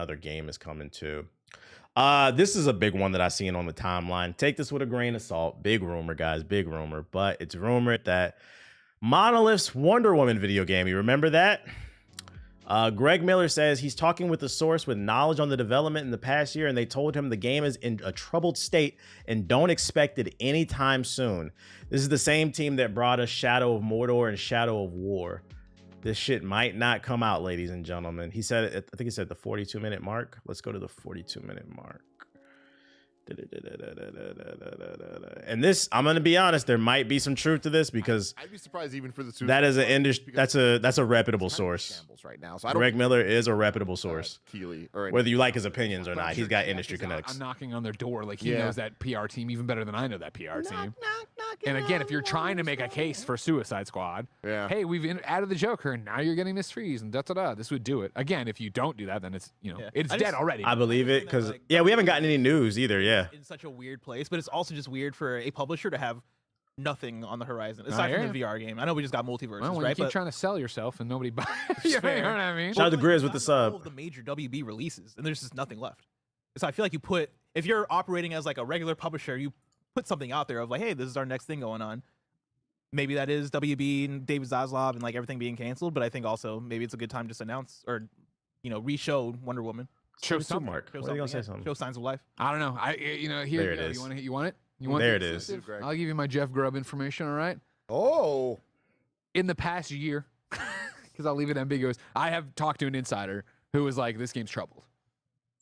other game is coming too. This is a big one that I seen on the timeline. Take this with a grain of salt. Big rumor, guys, big rumor. But it's rumored that Monolith's Wonder Woman video game. You remember that? Greg Miller says he's talking with a source with knowledge on the development in the past year, and they told him the game is in a troubled state and don't expect it anytime soon. This is the same team that brought us Shadow of Mordor and Shadow of War. This shit might not come out, ladies and gentlemen. He said it, I think he said the 42-minute mark. Let's go to the 42-minute mark. And this, I'm gonna be honest, there might be some truth to this because I'd be surprised even for the that is an industry. That's a reputable source. Right now, so I don't Greg Miller is a reputable source. Keeley, or Whether you like his opinions or not, he's got industry connects. I'm knocking on their door, like he knows that PR team even better than I know that PR team. And again, if you're trying to make a case for Suicide Squad, hey, we've added the Joker, and now you're getting Miss Freeze, and da-da-da. This would do it. Again, if you don't do that, then it's it's dead already. I believe it because we haven't gotten any news either. Yeah, in such a weird place, but it's also just weird for a publisher to have nothing on the horizon aside from the VR game. I know we just got multiverses, well, when right? You keep trying to sell yourself and nobody buys. You know what I mean? Shout out to Grizz with the sub. All of the major WB releases, and there's just nothing left. So I feel like if you're operating as like a regular publisher, you put something out there of like, hey, this is our next thing going on. Maybe that is WB and David Zaslav and like everything being canceled, but I think also maybe it's a good time to just announce or re-show Wonder Woman. Show some Mark. What are you gonna say? Something? Show signs of life. I don't know. Here there it is. You want it? You want there it is. I'll give you my Jeff Grubb information. All right. Oh. In the past year, because I'll leave it ambiguous. I have talked to an insider who was like, "This game's troubled."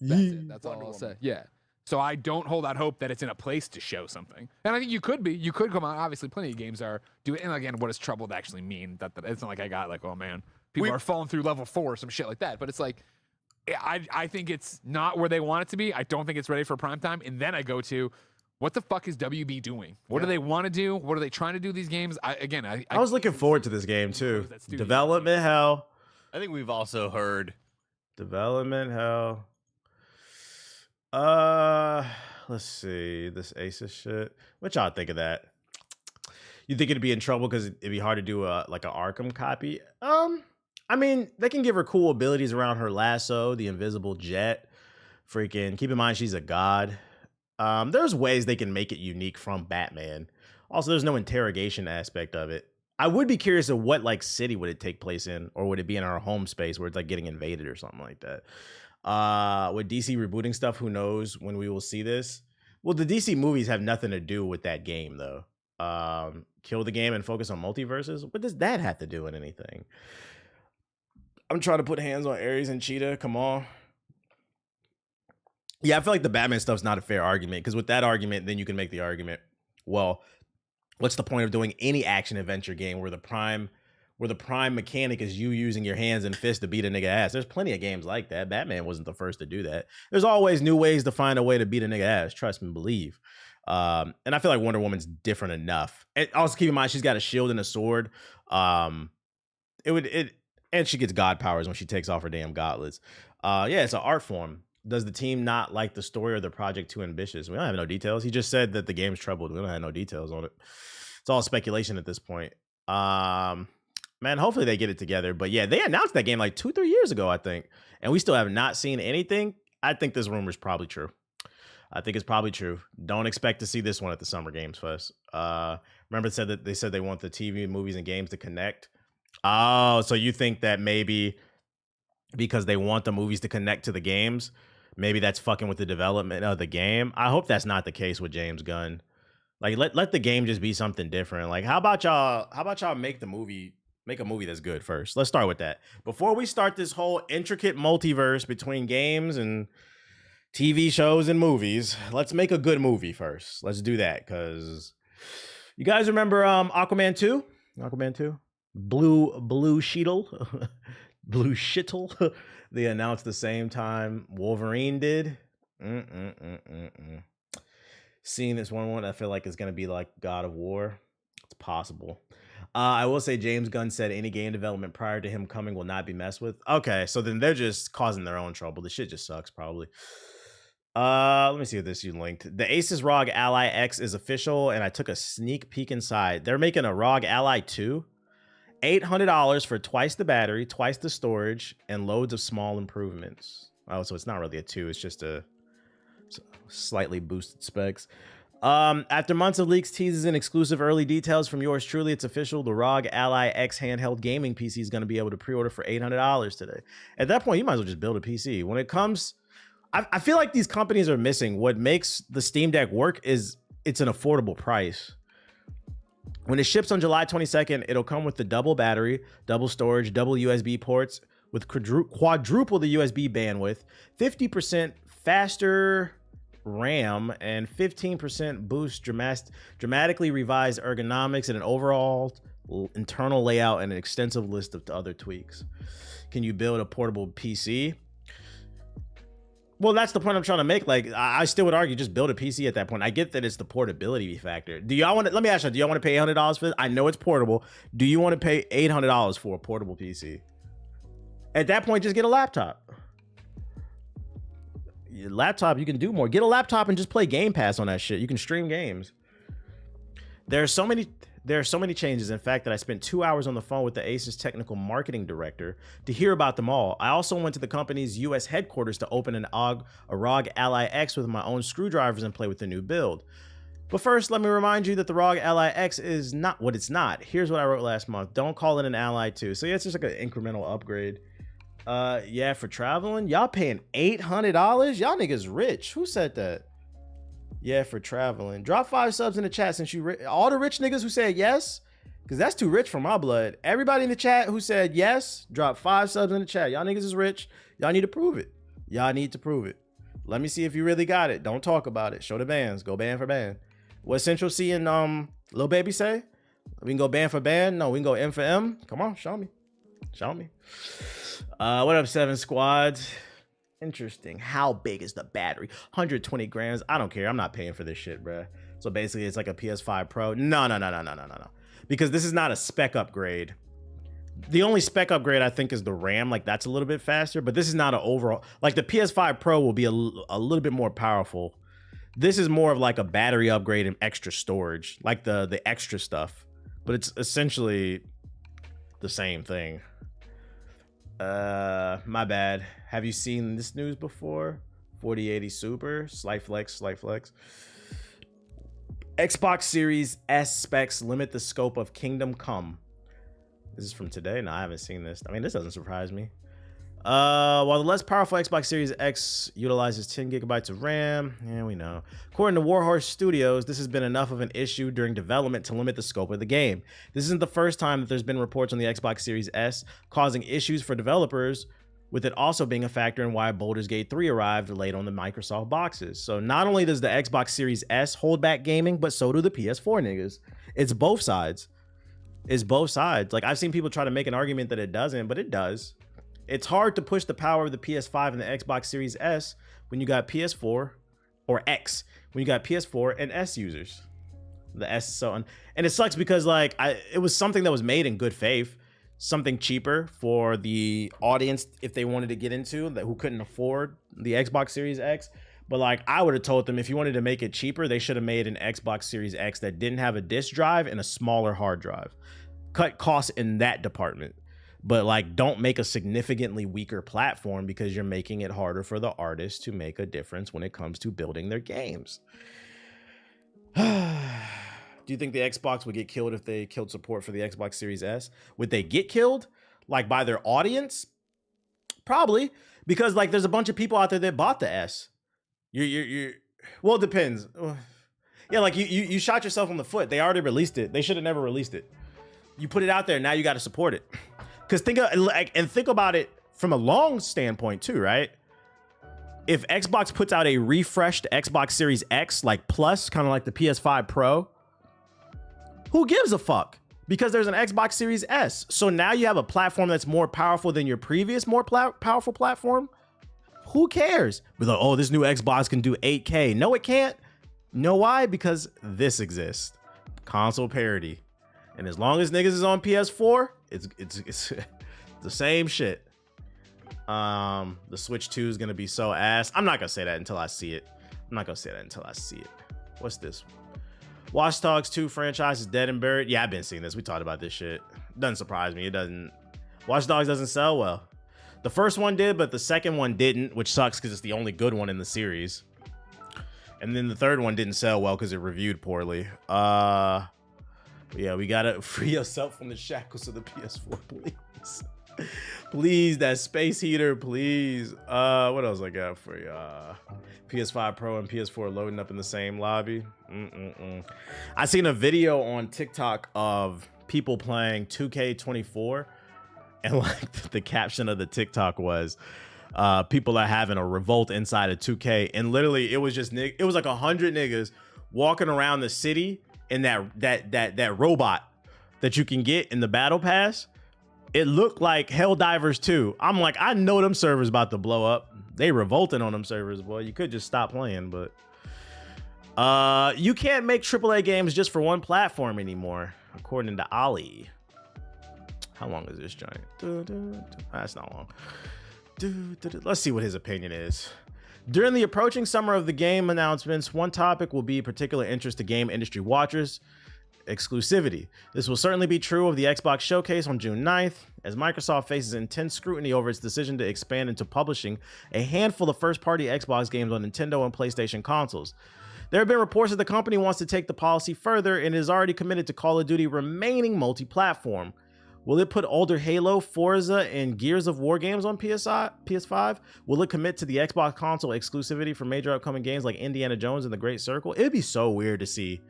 That's it. That's all I'll say. Yeah. So I don't hold out hope that it's in a place to show something. And I think you could be. You could come out. Obviously, plenty of games are doing. And again, what does troubled actually mean? That it's not like I got like, oh man, people are falling through level 4 or some shit like that. But it's like, I think it's not where they want it to be. I don't think it's ready for prime time. And then I go to, what the fuck is WB doing? What do they want to do? What are they trying to do these games? I was looking forward to this game too. Development hell. I think we've also heard development hell. Let's see this Asus shit. What y'all think of that? You think it'd be in trouble because it'd be hard to do like an Arkham copy? I mean, they can give her cool abilities around her lasso, the invisible jet. Freaking keep in mind she's a god. There's ways they can make it unique from Batman. Also, there's no interrogation aspect of it. I would be curious of what like city would it take place in, or would it be in our home space where it's like getting invaded or something like that. With DC rebooting stuff, who knows when we will see this? Well, the DC movies have nothing to do with that game though. Kill the game and focus on multiverses. What does that have to do with anything? I'm trying to put hands on Ares and Cheetah. Come on. Yeah, I feel like the Batman stuff's not a fair argument because with that argument, then you can make the argument, well, what's the point of doing any action adventure game where the prime mechanic is you using your hands and fists to beat a nigga ass? There's plenty of games like that. Batman wasn't the first to do that. There's always new ways to find a way to beat a nigga ass. Trust me, believe. And I feel like Wonder Woman's different enough. And also keep in mind she's got a shield and a sword. And she gets god powers when she takes off her damn gauntlets. Yeah, it's an art form. Does the team not like the story or the project too ambitious? We don't have no details. He just said that the game's troubled. We don't have no details on it. It's all speculation at this point. Man, hopefully they get it together. But yeah, they announced that game like 2-3 years ago, I think. And we still have not seen anything. I think this rumor is probably true. I think it's probably true. Don't expect to see this one at the Summer Games Fest. Remember they said they want the TV, movies, and games to connect. Oh, so you think that maybe because they want the movies to connect to the games, maybe that's fucking with the development of the game? I hope that's not the case with James Gunn. Like let the game just be something different. Like how about y'all make a movie that's good first? Let's start with that. Before we start this whole intricate multiverse between games and TV shows and movies, let's make a good movie first. Let's do that, because you guys remember Aquaman 2? Aquaman 2? Blue Sheetle? Blue Shittle? They announced the same time Wolverine did. Seeing this one, I feel like it's going to be like God of War. It's possible. I will say James Gunn said any game development prior to him coming will not be messed with. Okay, so then they're just causing their own trouble. The shit just sucks, probably. Let me see what this you linked. The Asus ROG Ally X is official, and I took a sneak peek inside. They're making a ROG Ally 2. $800 for twice the battery, twice the storage, and loads of small improvements. Oh, so it's not really a 2. It's just a slightly boosted specs. After months of leaks, teases, and exclusive early details from yours truly, it's official. The ROG Ally X handheld gaming PC is going to be able to pre-order for $800 today. At that point, you might as well just build a PC. When it comes, I feel like these companies are missing what makes the Steam Deck work is it's an affordable price. When it ships on July 22nd, it'll come with the double battery, double storage, double USB ports with quadruple the USB bandwidth, 50% faster RAM, and 15% boost, dramatically revised ergonomics, and an overall internal layout, and an extensive list of other tweaks. Can you build a portable PC? Well, that's the point I'm trying to make. Like, I still would argue just build a PC at that point. I get that it's the portability factor. Do y'all want to, let me ask you, do y'all want to pay $800 for this? I know it's portable. Do you want to pay $800 for a portable PC? At that point, just get a laptop. Your laptop, you can do more. Get a laptop and just play Game Pass on that shit. You can stream games. There are so many changes, in fact, that I spent 2 hours on the phone with the Asus technical marketing director to hear about them all. I also went to the company's US headquarters to open a ROG Ally X with my own screwdrivers and play with the new build. But first, let me remind you that the ROG Ally X is not what it's not. Here's what I wrote last month. Don't call it an Ally 2. So yeah, it's just like an incremental upgrade. Yeah, for traveling, y'all paying $800? Y'all niggas rich. Who said that? Yeah, for traveling. Drop 5 subs in the chat since you all the rich niggas who said yes, because that's too rich for my blood. Everybody in the chat who said yes, drop 5 subs in the chat. Y'all niggas is rich. Y'all need to prove it. Y'all need to prove it. Let me see if you really got it. Don't talk about it. Show the bands. Go band for band. What Central C and Lil Baby say? We can go band for band. No, we can go M for M. Come on, show me. Show me. What up, 7 squads? Interesting. How big is the battery? 120 grams. I don't care. I'm not paying for this shit, bruh. So basically, it's like a PS5 Pro. No. Because this is not a spec upgrade. The only spec upgrade I think is the RAM. Like, that's a little bit faster. But this is not an overall. Like, the PS5 Pro will be a little bit more powerful. This is more of like a battery upgrade and extra storage. Like the extra stuff. But it's essentially the same thing. My bad. Have you seen this news before? 4080 Super, slight flex. Xbox Series S specs limit the scope of Kingdom Come. This is from today. No, I haven't seen this. I mean, this doesn't surprise me. While the less powerful Xbox Series X utilizes 10 gigabytes of RAM, yeah, we know. According to Warhorse Studios, this has been enough of an issue during development to limit the scope of the game. This isn't the first time that there's been reports on the Xbox Series S causing issues for developers, with it also being a factor in why Baldur's Gate 3 arrived late on the Microsoft boxes. So not only does the Xbox Series S hold back gaming, but so do the PS4 niggas. It's both sides. It's both sides. Like, I've seen people try to make an argument that it doesn't, but it does. It's hard to push the power of the PS5 and the Xbox Series S when you got PS4 or X, when you got PS4 and S users. The S is so, and it sucks because like it was something that was made in good faith, something cheaper for the audience if they wanted to get into that who couldn't afford the Xbox Series X. But like, I would have told them if you wanted to make it cheaper, they should have made an Xbox Series X that didn't have a disc drive and a smaller hard drive. Cut costs in that department. But like, don't make a significantly weaker platform because you're making it harder for the artists to make a difference when it comes to building their games. Do you think the Xbox would get killed if they killed support for the Xbox Series S? Would they get killed? Like, by their audience? Probably. Because like, there's a bunch of people out there that bought the S. Well, it depends. Yeah, like you shot yourself in the foot. They already released it. They should have never released it. You put it out there, now you got to support it. Because think about it from a long standpoint too, right? If Xbox puts out a refreshed Xbox Series X, like Plus, kind of like the PS5 Pro, who gives a fuck? Because there's an Xbox Series S. So now you have a platform that's more powerful than your previous more powerful platform. Who cares? We're like, oh, this new Xbox can do 8K. No, it can't. You know why? Because this exists. Console parity. And as long as niggas is on PS4, it's the same shit. The Switch 2 is gonna be so ass. I'm not gonna say that until I see it. What's this? Watch Dogs 2 franchise is dead and buried. Yeah, I've been seeing this. We talked about this shit. Doesn't surprise me. It doesn't. Watch Dogs doesn't sell well. The first one did, but the second one didn't, which sucks because it's the only good one in the series. And then the third one didn't sell well because it reviewed poorly. Yeah, we gotta free yourself from the shackles of the PS4, please. Please, that space heater, please. What else I got for you? PS5 Pro and PS4 loading up in the same lobby. I seen a video on TikTok of people playing 2K24, and like the caption of the TikTok was, people are having a revolt inside of 2K, and literally it was just it was like 100 niggas walking around the city in that robot that you can get in the battle pass. It looked like Helldivers 2. I'm like, I know them servers about to blow up. They revolting on them servers, boy. You could just stop playing, but you can't make AAA games just for one platform anymore, according to Ali. How long is this giant? That's not long. Let's see what his opinion is. During the approaching summer of the game announcements, one topic will be particular interest to game industry watchers: exclusivity. This will certainly be true of the Xbox Showcase on June 9th, as Microsoft faces intense scrutiny over its decision to expand into publishing a handful of first-party Xbox games on Nintendo and PlayStation consoles. There have been reports that the company wants to take the policy further and is already committed to Call of Duty remaining multi-platform. Will it put older Halo, Forza, and Gears of War games on PS5? Will it commit to the Xbox console exclusivity for major upcoming games like Indiana Jones and The Great Circle? It'd be so weird to see.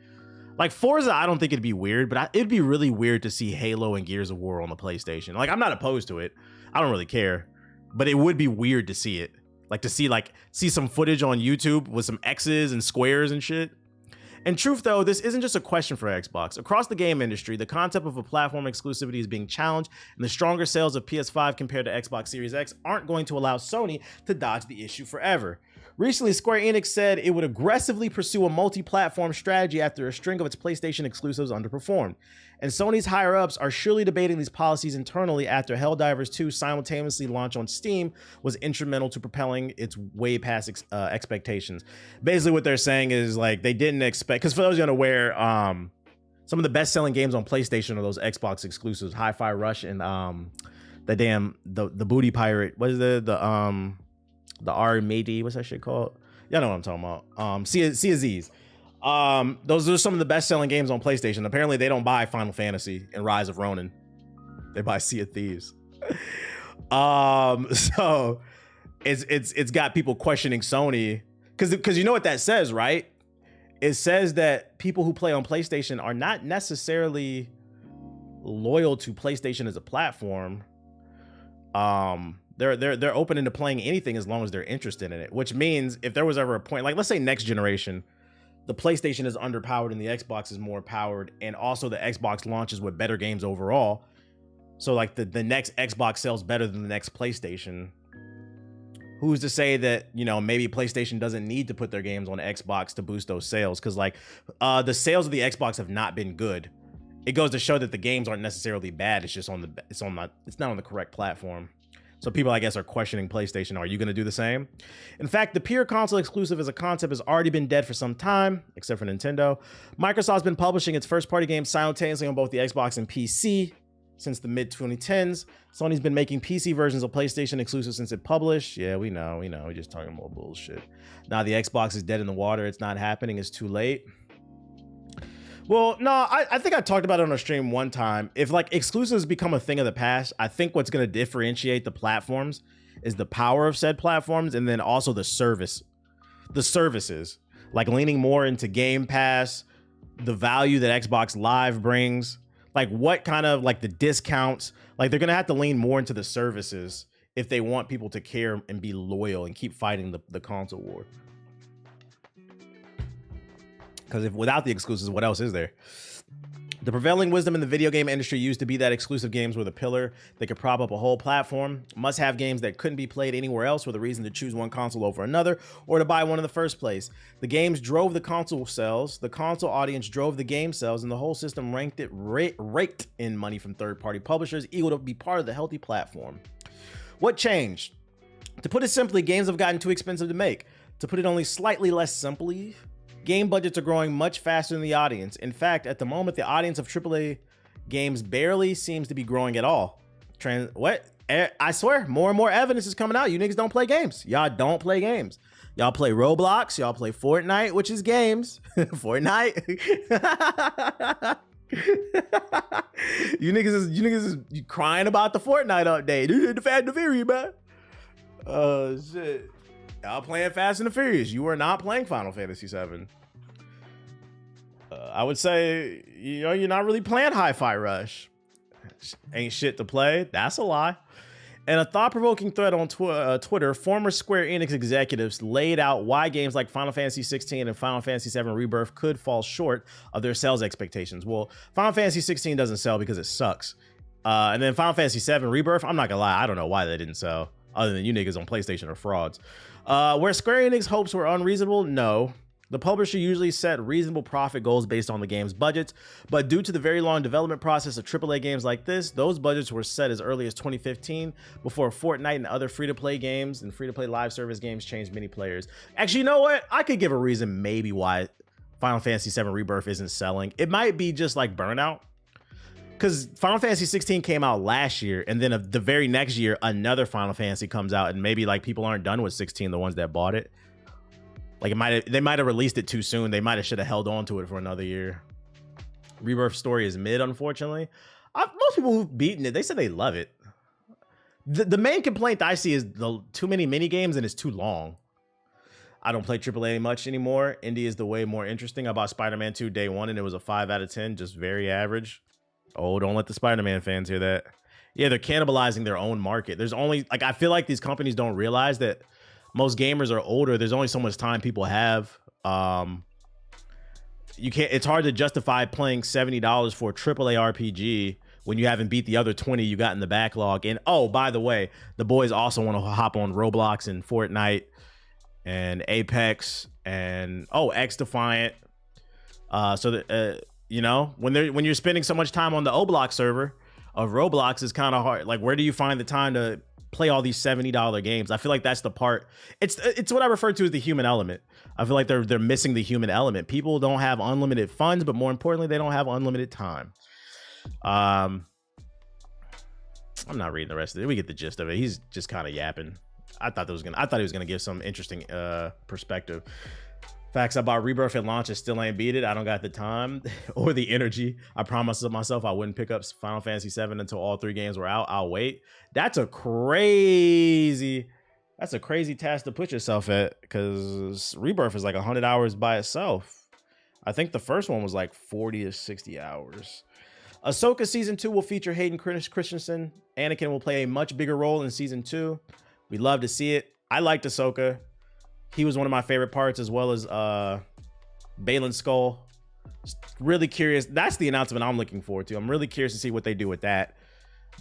Like Forza, I don't think it'd be weird, but it'd be really weird to see Halo and Gears of War on the PlayStation. Like, I'm not opposed to it. I don't really care, but it would be weird to see it. Like to see some footage on YouTube with some X's and squares and shit. In truth, though, this isn't just a question for Xbox. Across the game industry, the concept of a platform exclusivity is being challenged, and the stronger sales of PS5 compared to Xbox Series X aren't going to allow Sony to dodge the issue forever. Recently, Square Enix said it would aggressively pursue a multi-platform strategy after a string of its PlayStation exclusives underperformed. And Sony's higher-ups are surely debating these policies internally after Helldivers 2 simultaneously launched on Steam was instrumental to propelling its way past expectations. Basically, what they're saying is like they didn't expect, because for those unaware, some of the best-selling games on PlayStation are those Xbox exclusives, Hi-Fi Rush and the Booty Pirate. What is the Armady? What's that shit called? Y'all know what I'm talking about. Sea of Z's. Those are some of the best-selling games on PlayStation. Apparently, they don't buy Final Fantasy and Rise of Ronin. They buy Sea of Thieves. So it's got people questioning Sony because you know what that says, right? It says that people who play on PlayStation are not necessarily loyal to PlayStation as a platform. They're open into playing anything as long as they're interested in it. Which means if there was ever a point, like let's say next generation, the PlayStation is underpowered and the Xbox is more powered, and also the Xbox launches with better games overall. So like the next Xbox sells better than the next PlayStation. Who's to say that, you know, maybe PlayStation doesn't need to put their games on Xbox to boost those sales? Because like the sales of the Xbox have not been good. It goes to show that the games aren't necessarily bad. It's just it's not on the correct platform. So people, I guess, are questioning PlayStation. Are you going to do the same? In fact, the pure console exclusive as a concept has already been dead for some time, except for Nintendo. Microsoft's been publishing its first-party games simultaneously on both the Xbox and PC since the mid-2010s. Sony's been making PC versions of PlayStation exclusive since it published. Yeah, we know. We're just talking more bullshit. Now the Xbox is dead in the water. It's not happening. It's too late. Well, no, I think I talked about it on a stream one time. If like exclusives become a thing of the past, I think what's going to differentiate the platforms is the power of said platforms, and then also the services, like leaning more into Game Pass, the value that Xbox Live brings, like what kind of like the discounts, like they're going to have to lean more into the services if they want people to care and be loyal and keep fighting the console war. Because if without the exclusives, what else is there? The prevailing wisdom in the video game industry used to be that exclusive games were the pillar that could prop up a whole platform. Must-have games that couldn't be played anywhere else were the reason to choose one console over another or to buy one in the first place. The games drove the console sales, the console audience drove the game sales, and the whole system raked in money from third-party publishers, eager to be part of the healthy platform. What changed? To put it simply, games have gotten too expensive to make. To put it only slightly less simply, game budgets are growing much faster than the audience. In fact, at the moment, the audience of AAA games barely seems to be growing at all. I swear, more and more evidence is coming out. You niggas don't play games. Y'all don't play games. Y'all play Roblox. Y'all play Fortnite, which is games. Fortnite. you niggas is crying about the Fortnite update. You did the Fast and the Furious, man. Oh shit. Y'all playing Fast and the Furious. You are not playing Final Fantasy VII. I would say, you're not really playing Hi-Fi Rush. Ain't shit to play. That's a lie. In a thought-provoking thread on Twitter, former Square Enix executives laid out why games like Final Fantasy XVI and Final Fantasy VII Rebirth could fall short of their sales expectations. Well, Final Fantasy XVI doesn't sell because it sucks. And then Final Fantasy VII Rebirth, I'm not gonna lie, I don't know why they didn't sell, other than you niggas on PlayStation are frauds. Where Square Enix hopes were unreasonable, no. The publisher usually set reasonable profit goals based on the game's budgets, but due to the very long development process of AAA games like this, those budgets were set as early as 2015, before Fortnite and other free-to-play games and free-to-play live service games changed many players. Actually, you know what? I could give a reason maybe why Final Fantasy VII Rebirth isn't selling. It might be just like Burnout, because Final Fantasy 16 came out last year, and then the very next year, another Final Fantasy comes out, and maybe like people aren't done with 16, the ones that bought it. Like they might have released it too soon. They might have should have held on to it for another year. Rebirth story is mid, unfortunately. Most people who've beaten it, they said they love it. The main complaint I see is too many mini games and it's too long. I don't play AAA much anymore. Indie is the way more interesting. I bought Spider-Man 2 day one and it was a 5 out of 10, just very average. Oh, don't let the Spider-Man fans hear that. Yeah, they're cannibalizing their own market. There's only like I feel like these companies don't realize that most gamers are older. There's only so much time people have. You can't. It's hard to justify playing $70 for a AAA RPG when you haven't beat the other 20 you got in the backlog. And oh, by the way, the boys also want to hop on Roblox and Fortnite and Apex and X Defiant. So that you know, when you're spending so much time on the Oblox server of Roblox, is kind of hard. Like, where do you find the time to play all these $70 games? I feel like that's the part. It's what I refer to as the human element. I feel like they're missing the human element. People don't have unlimited funds, but more importantly, they don't have unlimited time. I'm not reading the rest of it. We get the gist of it. He's just kind of yapping. I thought he was gonna give some interesting perspective. Facts, I bought Rebirth at launch and still ain't beat it. I don't got the time or the energy. I promised myself I wouldn't pick up Final Fantasy VII until all 3 games were out. I'll wait. That's a crazy task to put yourself at, because Rebirth is like 100 hours by itself. I think the first one was like 40 to 60 hours. Ahsoka Season 2 will feature Hayden Christensen. Anakin will play a much bigger role in Season 2. We'd love to see it. I liked Ahsoka. He was one of my favorite parts, as well as Baylan Skoll. Really curious. That's the announcement I'm looking forward to. I'm really curious to see what they do with that.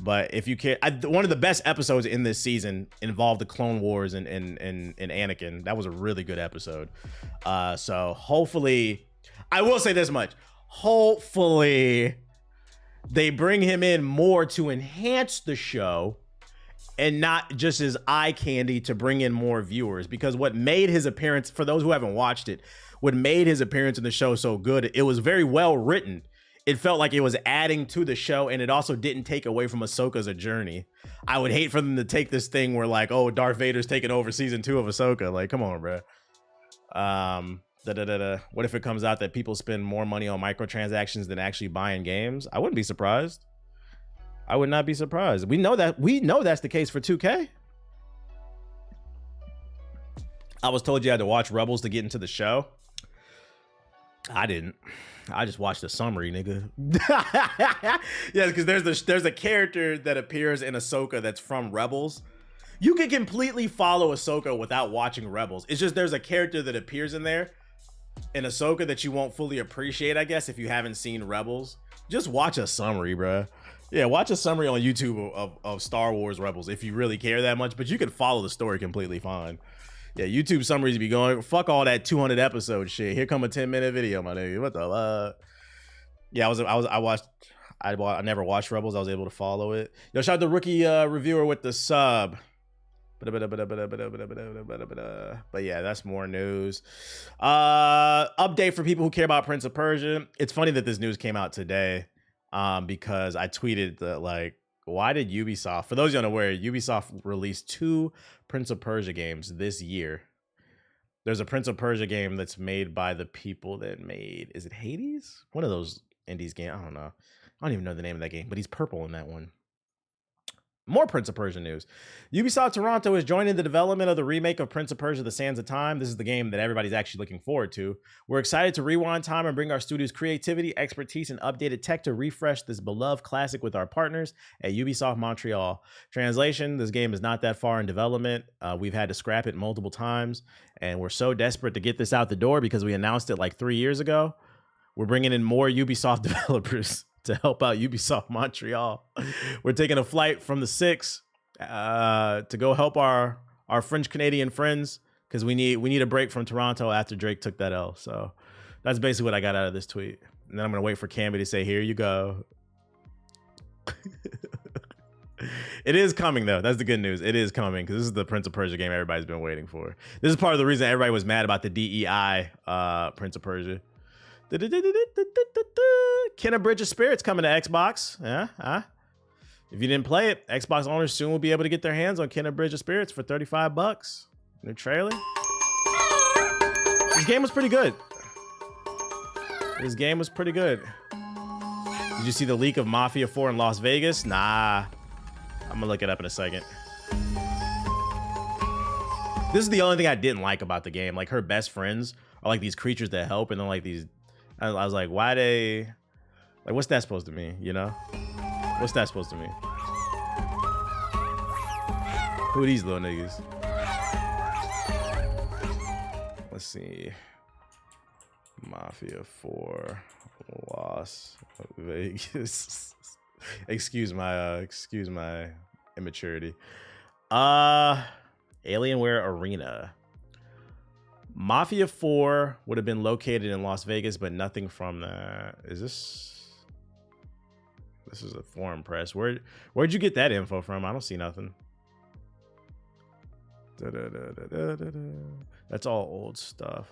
But if you care, one of the best episodes in this season involved the Clone Wars and Anakin. That was a really good episode. So hopefully, I will say this much. Hopefully, they bring him in more to enhance the show, and not just as eye candy to bring in more viewers. Because what made his appearance, for those who haven't watched it, what made his appearance in the show so good, it was very well written. It felt like it was adding to the show, and it also didn't take away from Ahsoka's journey. I would hate for them to take this thing where like, oh, Darth Vader's taking over Season 2 of Ahsoka. Like, come on, bro. What if it comes out that people spend more money on microtransactions than actually buying games? I wouldn't be surprised. I would not be surprised. We know that's the case for 2K. I was told you had to watch Rebels to get into the show. I didn't. I just watched the summary, nigga. Yeah, because there's a character that appears in Ahsoka that's from Rebels. You can completely follow Ahsoka without watching Rebels. It's just there's a character that appears in there in Ahsoka that you won't fully appreciate, I guess, if you haven't seen Rebels. Just watch a summary, bruh. Yeah, watch a summary on YouTube of Star Wars Rebels if you really care that much, but you can follow the story completely fine. Yeah, YouTube summaries be going, fuck all that 200 episode shit. Here come a 10-minute video, my nigga. What the Yeah, I never watched Rebels. I was able to follow it. Yo, shout out to Rookie Reviewer with the sub. But yeah, that's more news. Update for people who care about Prince of Persia. It's funny that this news came out today. Because I tweeted that, like, why did Ubisoft, for those you unaware, Ubisoft released 2 Prince of Persia games this year. There's a Prince of Persia game that's made by the people that made, is it Hades? One of those indies games. I don't know. I don't even know the name of that game, but he's purple in that one. More Prince of Persia news. Ubisoft Toronto is joining the development of the remake of Prince of Persia: The Sands of Time. This is the game that everybody's actually looking forward to. We're excited to rewind time and bring our studio's creativity, expertise, and updated tech to refresh this beloved classic with our partners at Ubisoft Montreal. Translation, this game is not that far in development. We've had to scrap it multiple times, and we're so desperate to get this out the door because we announced it like 3 years ago. We're bringing in more Ubisoft developers to help out Ubisoft Montreal. We're taking a flight from the 6 to go help our French Canadian friends because we need a break from Toronto after Drake took that L. So that's basically what I got out of this tweet. And then I'm gonna wait for Camby to say, "Here you go." It is coming though. That's the good news. It is coming because this is the Prince of Persia game everybody's been waiting for. This is part of the reason everybody was mad about the DEI Prince of Persia. Kenna Bridge of Spirits coming to Xbox. Yeah, if you didn't play it, Xbox owners soon will be able to get their hands on Kenna Bridge of Spirits for $35. New trailer. This game was pretty good. This game was pretty good. Did you see the leak of Mafia 4 in Las Vegas? Nah. I'm gonna look it up in a second. This is the only thing I didn't like about the game. Like, her best friends are like these creatures that help, and then like these. I was like, why they? Like, what's that supposed to mean? You know? What's that supposed to mean? Who are these little niggas? Let's see. Mafia 4 Las Vegas. excuse my immaturity. Alienware Arena. Mafia 4 would have been located in Las Vegas, but nothing from that. Is this is a foreign press. Where'd you get that info from? I don't see nothing. That's all old stuff.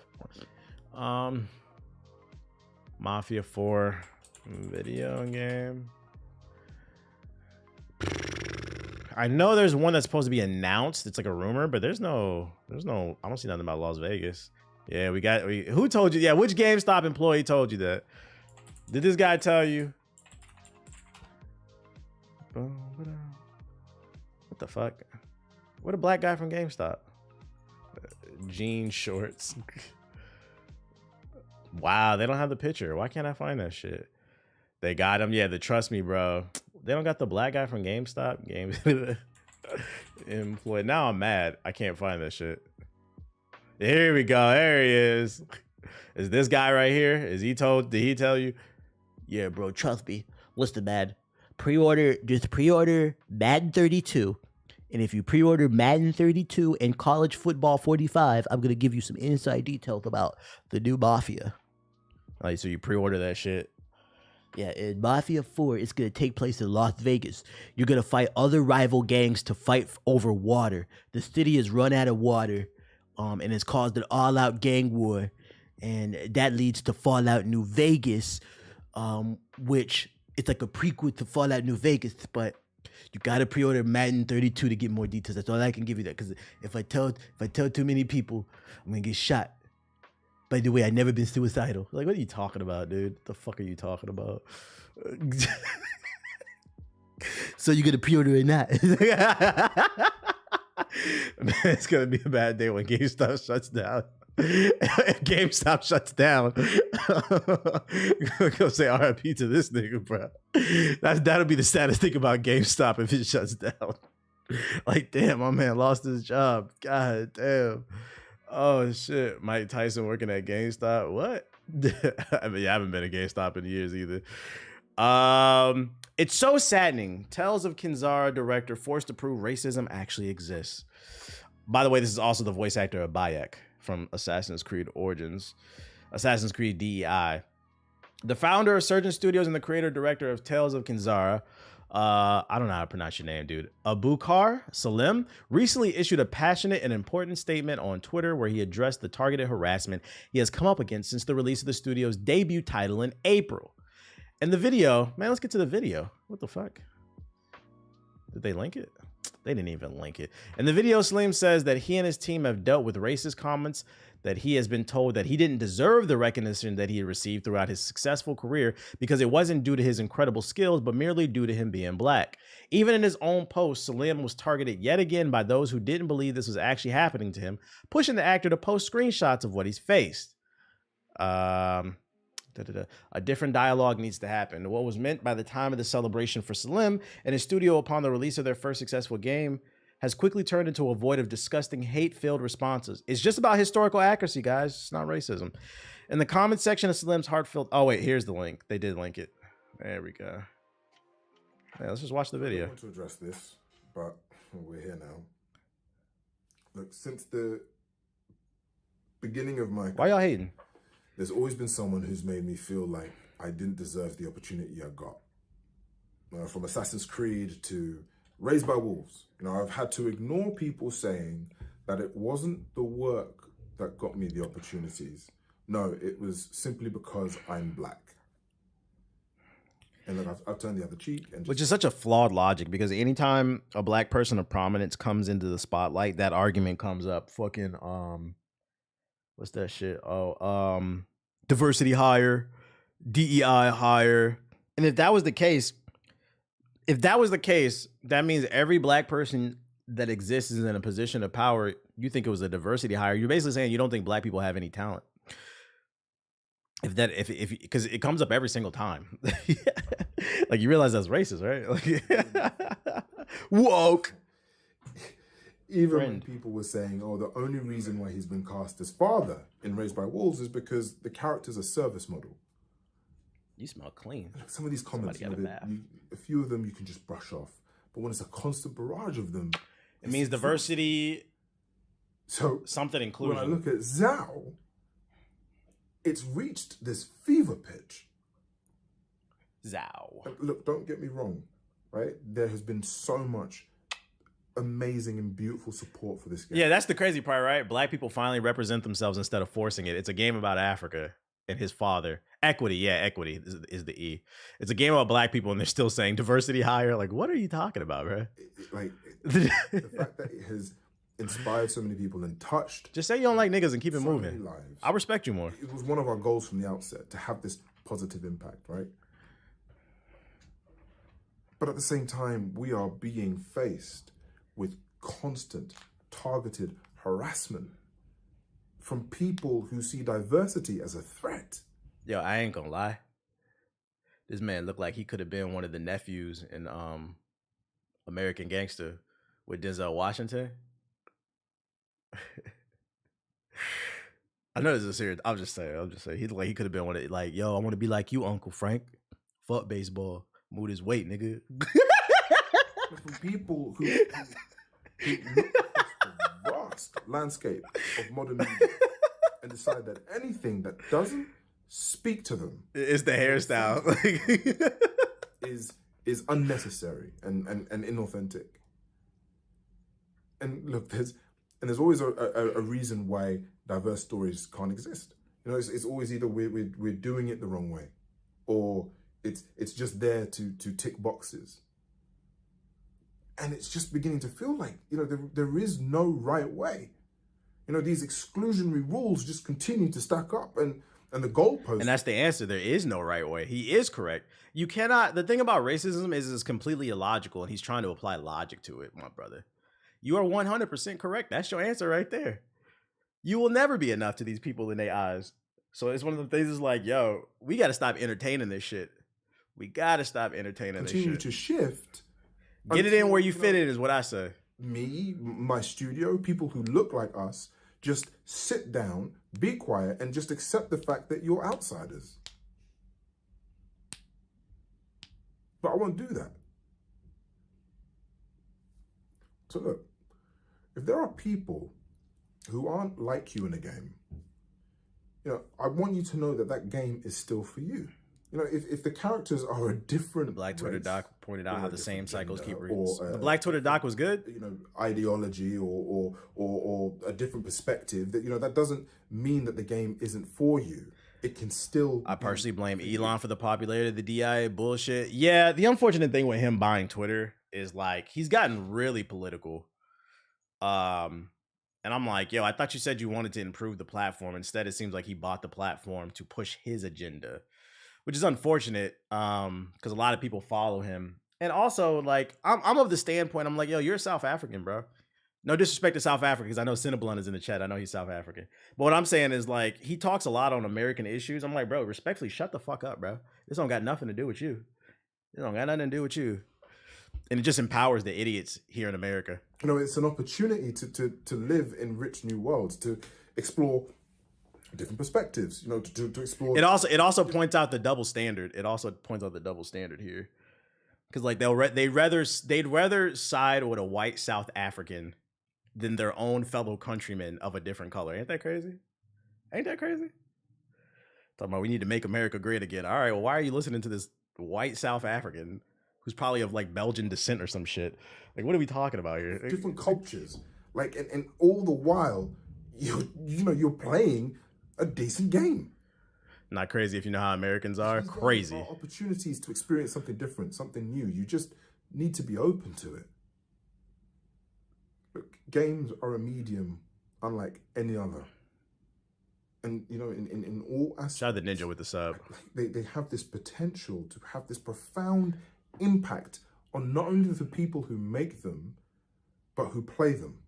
Mafia 4 video game. I know there's one that's supposed to be announced. It's like a rumor, but there's no, I don't see nothing about Las Vegas. Yeah, who told you? Yeah, which GameStop employee told you that? Did this guy tell you? What the fuck? What a black guy from GameStop. Jean shorts. Wow, they don't have the picture. Why can't I find that shit? They got him. Yeah, trust me, bro. They don't got the black guy from GameStop. Employed. Now I'm mad. I can't find that shit. Here we go. There he is. Is this guy right here? Did he tell you? Yeah, bro. Trust me. Listen, man. Just pre-order Madden 32. And if you pre-order Madden 32 and College Football 45, I'm going to give you some inside details about the new Mafia. Like, so you pre-order that shit? Yeah, in Mafia 4, it's going to take place in Las Vegas. You're going to fight other rival gangs to fight over water. The city has run out of water, and it's caused an all-out gang war. And that leads to Fallout New Vegas, which it's like a prequel to Fallout New Vegas, but you got to pre-order Madden 32 to get more details. That's all I can give you that, because if I tell too many people, I'm going to get shot. By the way, I never been suicidal. Like, what are you talking about, dude? What the fuck are you talking about? So you gonna pre-order or not? Man, it's gonna be a bad day when GameStop shuts down. If GameStop shuts down, I'm gonna say RIP to this nigga, bro. That'll be the saddest thing about GameStop if it shuts down. Like, damn, my man lost his job. God damn. Oh shit, Mike Tyson working at GameStop. What? I mean, I haven't been at GameStop in years either. It's so saddening. Tales of Kinzara director forced to prove racism actually exists. By the way, this is also the voice actor of Bayek from Assassin's Creed Origins, Assassin's Creed DEI. The founder of Surgeon Studios and the creator director of Tales of Kinzara, I don't know how to pronounce your name, dude. Abukar Salim recently issued a passionate and important statement on Twitter where he addressed the targeted harassment he has come up against since the release of the studio's debut title in April. And the video, man, let's get to the video. What the fuck? Did they link it? They didn't even link it. In the video, Salim says that he and his team have dealt with racist comments, that he has been told that he didn't deserve the recognition that he had received throughout his successful career because it wasn't due to his incredible skills, but merely due to him being black. Even in his own post, Salim was targeted yet again by those who didn't believe this was actually happening to him, pushing the actor to post screenshots of what he's faced. A different dialogue needs to happen. What was meant by the time of the celebration for Salim and his studio upon the release of their first successful game has quickly turned into a void of disgusting, hate-filled responses. It's just about historical accuracy, guys. It's not racism. In the comment section of Salim's heartfelt... Oh, wait, here's the link. They did link it. There we go. Yeah, let's just watch the video. I want to address this, but we're here now. Look, since the beginning of my... Why y'all hating? There's always been someone who's made me feel like I didn't deserve the opportunity I got. From Assassin's Creed to Raised by Wolves. I've had to ignore people saying that it wasn't the work that got me the opportunities. No, it was simply because I'm black. And then I've turned the other cheek. And Which is such a flawed logic, because anytime a black person of prominence comes into the spotlight, that argument comes up. Fucking, what's that shit? Diversity higher, DEI higher. And if that was the case, that means every black person that exists is in a position of power. You think it was a diversity hire. You're basically saying you don't think black people have any talent. Because it comes up every single time. Like, you realize that's racist, right? Like, woke. Even when people were saying, oh, the only reason why he's been cast as father in Raised by Wolves is because the character's a service model. You smell clean. Some of these comments, a few of them you can just brush off. But when it's a constant barrage of them... It means diversity, so something inclusion. When I look at Zhao, it's reached this fever pitch. Zhao. Look, don't get me wrong, right? There has been so much amazing and beautiful support for this game. Yeah, that's the crazy part, right? Black people finally represent themselves instead of forcing it. It's a game about Africa and his father. Equity, yeah, equity is the E. It's a game about black people, and they're still saying diversity higher. Like, what are you talking about, bro? The fact that it has inspired so many people and touched... Just say you don't like niggas and keep it so moving. Lives. I respect you more. It was one of our goals from the outset, to have this positive impact, right? But at the same time, we are being faced with constant, targeted harassment from people who see diversity as a threat. Yo, I ain't gonna lie. This man looked like he could have been one of the nephews in American Gangster with Denzel Washington. I know this is serious. I'm just saying. He looked like he could have been one of, like, yo, I want to be like you, Uncle Frank. Fuck baseball. Move his weight, nigga. From people who look across the vast landscape of modern media and decide that anything that doesn't speak to them, it's the hairstyle, is unnecessary and inauthentic. And look, there's always a reason why diverse stories can't exist. It's always either we're doing it the wrong way, or it's just there to tick boxes. And it's just beginning to feel like, there is no right way. These exclusionary rules just continue to stack up, and the goalposts. And that's the answer. There is no right way. He is correct. You cannot. The thing about racism is it's completely illogical, and he's trying to apply logic to it, my brother. You are 100% correct. That's your answer right there. You will never be enough to these people in their eyes. So it's one of the things is like, yo, we got to stop entertaining this shit. We got to stop entertaining this shit. Continue to shift. Get it in where you fit it is what I say. Me, my studio, people who look like us, just sit down, be quiet, and just accept the fact that you're outsiders. But I won't do that. So look, if there are people who aren't like you in a game, I want you to know that that game is still for you. If the characters are a different... The Black Twitter doc pointed out how the same cycles keep reading. The Black Black Twitter doc was good? Ideology or a different perspective, that doesn't mean that the game isn't for you. It can still... I personally blame Elon for the popularity of the DIA bullshit. Yeah, the unfortunate thing with him buying Twitter is like he's gotten really political. And I'm like, yo, I thought you said you wanted to improve the platform. Instead, it seems like he bought the platform to push his agenda, which is unfortunate because a lot of people follow him. And also, like, I'm of the standpoint, I'm like, yo, you're a South African, bro. No disrespect to South Africa, because I know Cinnabon is in the chat. I know he's South African. But what I'm saying is, like, he talks a lot on American issues. I'm like, bro, respectfully, shut the fuck up, bro. This don't got nothing to do with you. This don't got nothing to do with you. And it just empowers the idiots here in America. You know, it's an opportunity to live in rich new worlds, to explore different perspectives, you know, to explore. It also points out the double standard. It also points out the double standard here. Because, like, they'd rather side with a white South African than their own fellow countrymen of a different color. Ain't that crazy? Ain't that crazy? Talking about we need to make America great again. All right, well, why are you listening to this white South African who's probably of like Belgian descent or some shit? Like, what are we talking about here? Different cultures, like, and all the while, you're playing a decent game. Not crazy if you know how Americans are. Crazy. Opportunities to experience something different, something new. You just need to be open to it. Look, games are a medium unlike any other. And, you know, in all aspects. Shout out the Ninja with the sub. They have this potential to have this profound impact on not only the people who make them, but who play them.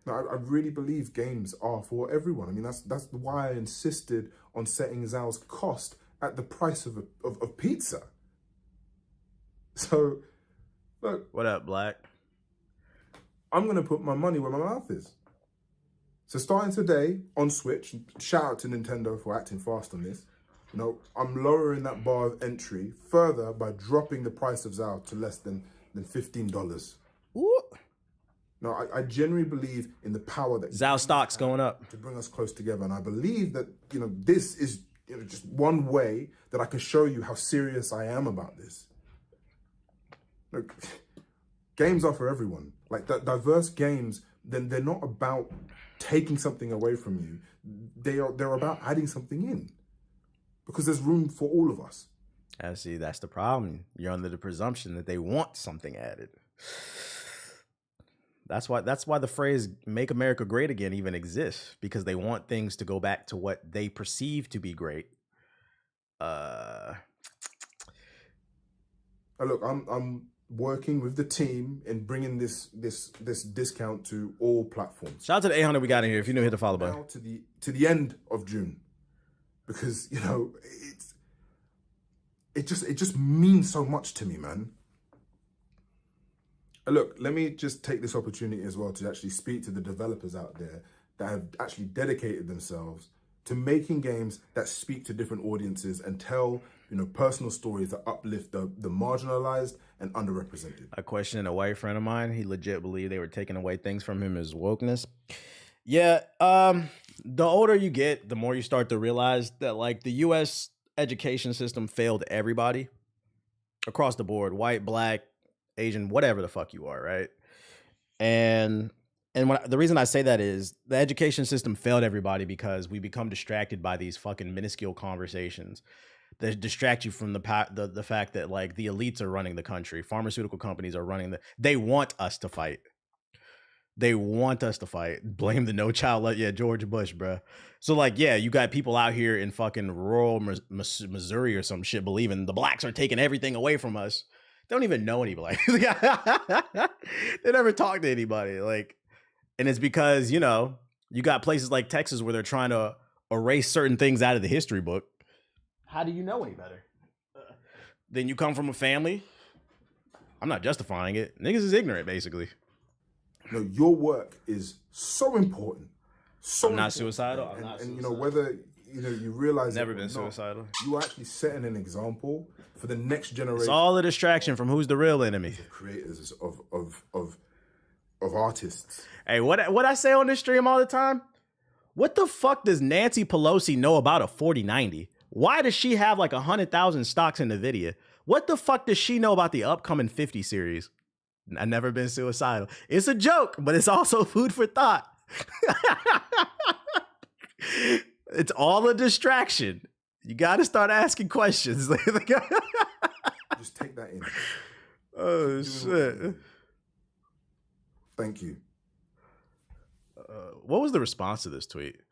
Now, I really believe games are for everyone. I mean, that's why I insisted on setting Zal's cost at the price of pizza. So, look. What up, Black? I'm going to put my money where my mouth is. So starting today on Switch, shout out to Nintendo for acting fast on this. You know, I'm lowering that bar of entry further by dropping the price of Zal to less than $15. Ooh. Now, I genuinely believe in the power that Zal stock's going up to bring us close together, and I believe that, you know, this is, you know, just one way that I can show you how serious I am about this. Look, games are for everyone. Like, diverse games, then they're not about taking something away from you. They're about adding something in, because there's room for all of us. I see. That's the problem. You're under the presumption that they want something added. That's why the phrase "Make America Great Again" even exists, because they want things to go back to what they perceive to be great. Look, I'm working with the team in bringing this discount to all platforms. Shout out to the 800 we got in here. If you're new, hit the follow button. Now to the end of June, because, you know, it just means so much to me, man. Look, let me just take this opportunity as well to actually speak to the developers out there that have actually dedicated themselves to making games that speak to different audiences and tell, you know, personal stories that uplift the marginalized and underrepresented. A question, a white friend of mine, he legit believed they were taking away things from him as wokeness. Yeah, the older you get, the more you start to realize that, like, the U.S. education system failed everybody across the board, white, black, Asian, whatever the fuck you are, right? And the reason I say that is the education system failed everybody because we become distracted by these fucking minuscule conversations that distract you from the fact that, like, the elites are running the country. Pharmaceutical companies are running they want us to fight. They want us to fight. Blame the no child. Yeah, George Bush, bro. So, like, yeah, you got people out here in fucking rural Missouri or some shit believing the blacks are taking everything away from us. They don't even know anybody. They never talk to anybody. Like, and it's because, you know, you got places like Texas where they're trying to erase certain things out of the history book. How do you know any better? Then you come from a family. I'm not justifying it. Niggas is ignorant, basically. You know, your work is so important. So I'm not important. suicidal. And you know, whether you realize never it or been not, suicidal. You are actually setting an example for the next generation. It's all a distraction from who's the real enemy. Creators of artists. Hey, what I say on this stream all the time? What the fuck does Nancy Pelosi know about a 4090? Why does she have like 100,000 stocks in NVIDIA? What the fuck does she know about the upcoming 50 series? I've never been suicidal. It's a joke, but it's also food for thought. It's all a distraction. You got to start asking questions. Just take that in. Oh Keep doing what you're shit. doing. Thank you. What was the response to this tweet?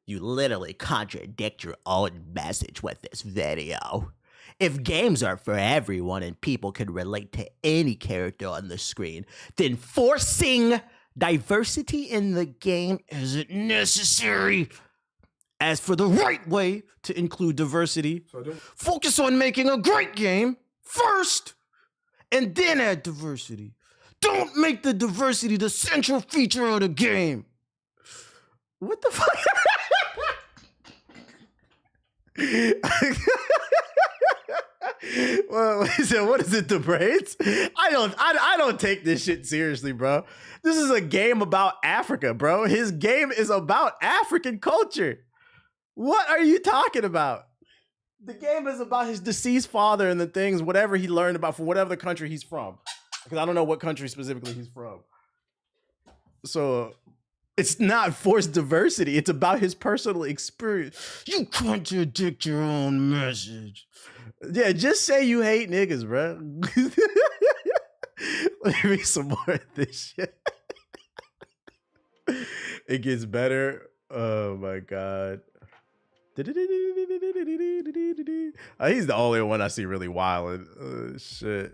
You literally contradict your own message with this video. If games are for everyone and people can relate to any character on the screen, then forcing diversity in the game isn't necessary. As for the right way to include diversity, So I don't. focus on making a great game first and then add diversity. Don't make the diversity the central feature of the game. What the fuck? Well, he said, what is it, the braids? I don't take this shit seriously, bro. This is a game about Africa, bro. His game is about African culture. What are you talking about? The game is about his deceased father and the things, whatever he learned about from whatever the country he's from. Because I don't know what country specifically he's from. So it's not forced diversity. It's about his personal experience. You contradict your own message. Yeah, just say you hate niggas, bro. Let me read some more of this shit. It gets better. Oh my god. He's the only one I see really wilding. Oh, shit.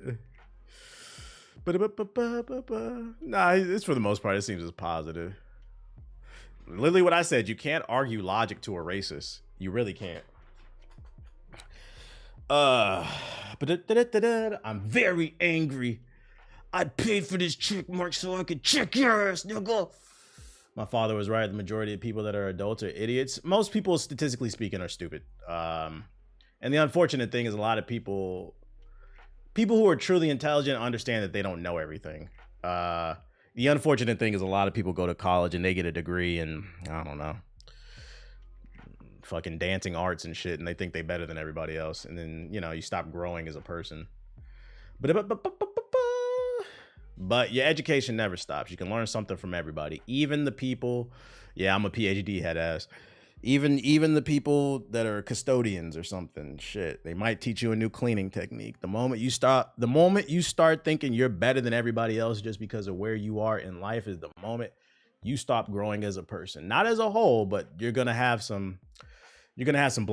Nah, it's for the most part, it seems as positive. Literally what I said, you can't argue logic to a racist. You really can't. I'm very angry. I paid for this check mark so I could check your ass, nigga. My father was right. The majority of people that are adults are idiots. Most people, statistically speaking, are stupid. And the unfortunate thing is a lot of people who are truly intelligent understand that they don't know everything. The unfortunate thing is a lot of people go to college and they get a degree in, I don't know, fucking dancing arts and shit, and they think they better than everybody else. And then, you know, you stop growing as a person. But your education never stops. You can learn something from everybody. Even the people, yeah, I'm a PhD head ass. Even the people that are custodians or something, shit, they might teach you a new cleaning technique. The moment you start thinking you're better than everybody else just because of where you are in life is the moment you stop growing as a person. Not as a whole, but you're gonna have some blind